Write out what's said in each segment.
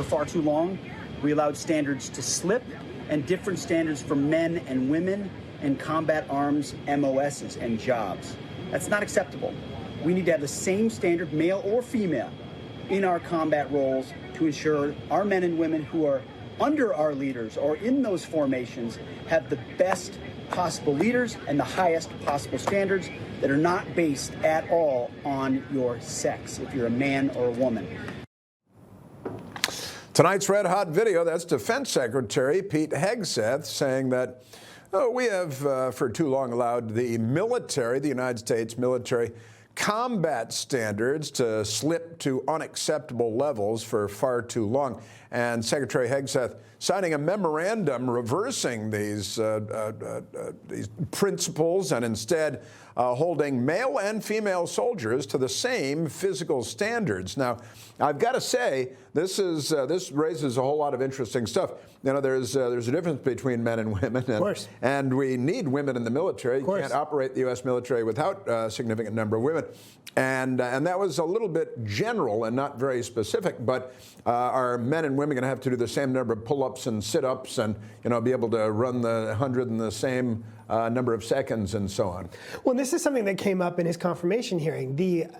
for far too long. We allowed standards to slip and different standards for men and women and combat arms MOSs and jobs. That's not acceptable. We need to have the same standard, male or female, in our combat roles to ensure our men and women who are under our leaders or in those formations have the best possible leaders and the highest possible standards that are not based at all on your sex, if you're a man or a woman. Tonight's red hot video, that's Defense Secretary Pete Hegseth saying that we have for too long allowed the military, the United States military, combat standards to slip to unacceptable levels for far too long. And Secretary Hegseth signing a memorandum reversing these principles and instead holding male and female soldiers to the same physical standards. Now, I've got to say, this raises a whole lot of interesting stuff. You know, there's a difference between men and women, and we need women in the military. You can't operate the U.S. military without a significant number of women. And that was a little bit general and not very specific, but are men and women going to have to do the same number of pull-ups and sit-ups and, you know, be able to run the 100 in the same number of seconds and so on? Well, this is something that came up in his confirmation hearing.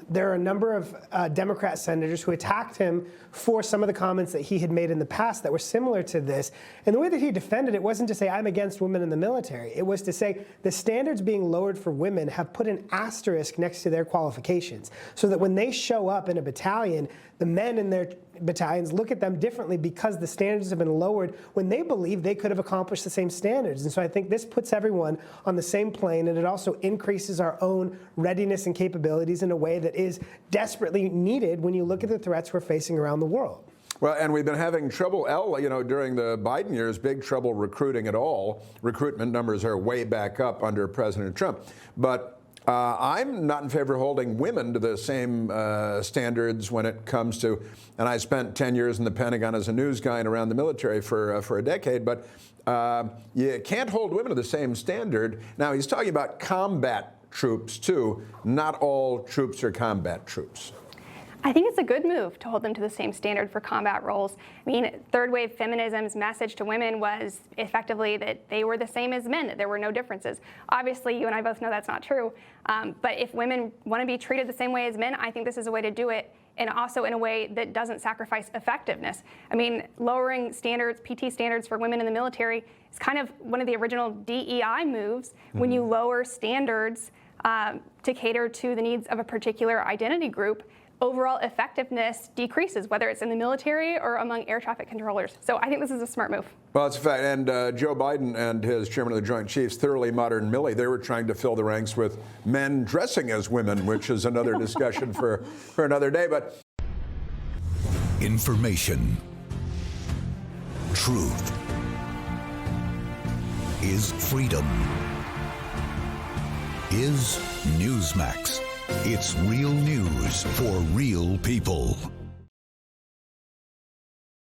There are a number of Democrat senators who attacked him for some of the comments that he had made in the past that were similar to this. And the way that he defended it wasn't to say, I'm against women in the military. It was to say the standards being lowered for women have put an asterisk next to their qualifications so that when they show up in a battalion, the men in their battalions look at them differently because the standards have been lowered when they believe they could have accomplished the same standards. And so I think this puts everyone on the same plane, and it also increases our own readiness and capabilities in a way that is desperately needed when you look at the threats we're facing around the world. Well, and we've been having trouble, during the Biden years, big trouble recruiting at all. Recruitment numbers are way back up under President Trump. But I'm not in favor of holding women to the same standards when it comes to, and I spent 10 years in the Pentagon as a news guy and around the military for a decade, but you can't hold women to the same standard. Now, he's talking about combat troops, too. Not all troops are combat troops. I think it's a good move to hold them to the same standard for combat roles. I mean, third wave feminism's message to women was effectively that they were the same as men, that there were no differences. Obviously, you and I both know that's not true. But if women want to be treated the same way as men, I think this is a way to do it, and also in a way that doesn't sacrifice effectiveness. I mean, lowering standards, PT standards for women in the military is kind of one of the original DEI moves when you lower standards to cater to the needs of a particular identity group. Overall effectiveness decreases, whether it's in the military or among air traffic controllers. So I think this is a smart move. Well, it's a fact. And Joe Biden and his chairman of the Joint Chiefs, thoroughly modern Millie, they were trying to fill the ranks with men dressing as women, which is another discussion for another day. But information, truth is freedom, is Newsmax. It's real news for real people.